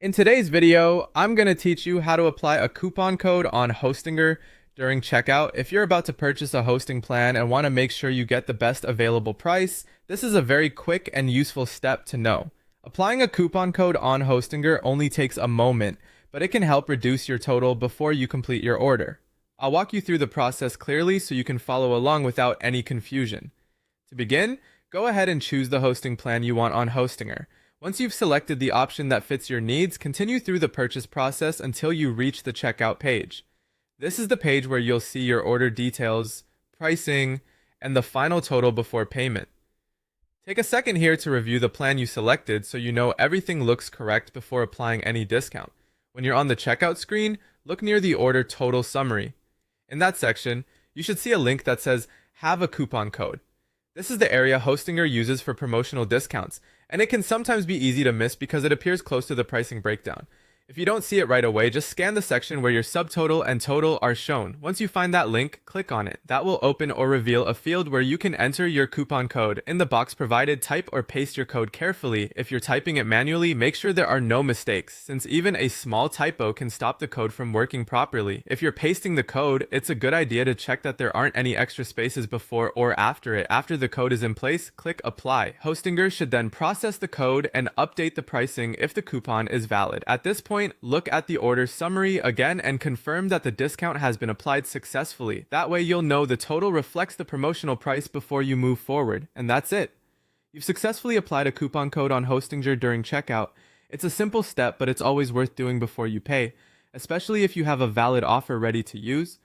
In today's video, I'm going to teach you how to apply a coupon code on Hostinger during checkout. If you're about to purchase a hosting plan and want to make sure you get the best available price, this is a very quick and useful step to know. Applying a coupon code on Hostinger only takes a moment, but it can help reduce your total before you complete your order. I'll walk you through the process clearly so you can follow along without any confusion. To begin, go ahead and choose the hosting plan you want on Hostinger. Once you've selected the option that fits your needs, continue through the purchase process until you reach the checkout page. This is the page where you'll see your order details, pricing, and the final total before payment. Take a second here to review the plan you selected so you know everything looks correct before applying any discount. When you're on the checkout screen, look near the order total summary. In that section, you should see a link that says Have a Coupon Code. This is the area Hostinger uses for promotional discounts, and it can sometimes be easy to miss because it appears close to the pricing breakdown. If you don't see it right away, just scan the section where your subtotal and total are shown. Once you find that link, click on it. That will open or reveal a field where you can enter your coupon code. In the box provided, type or paste your code carefully. If you're typing it manually, make sure there are no mistakes, since even a small typo can stop the code from working properly. If you're pasting the code, it's a good idea to check that there aren't any extra spaces before or after it. After the code is in place, click Apply. Hostinger should then process the code and update the pricing if the coupon is valid. At this point, look at the order summary again and confirm that the discount has been applied successfully. That way you'll know the total reflects the promotional price before you move forward. And that's it. You've successfully applied a coupon code on Hostinger during checkout. It's a simple step, but it's always worth doing before you pay, especially if you have a valid offer ready to use.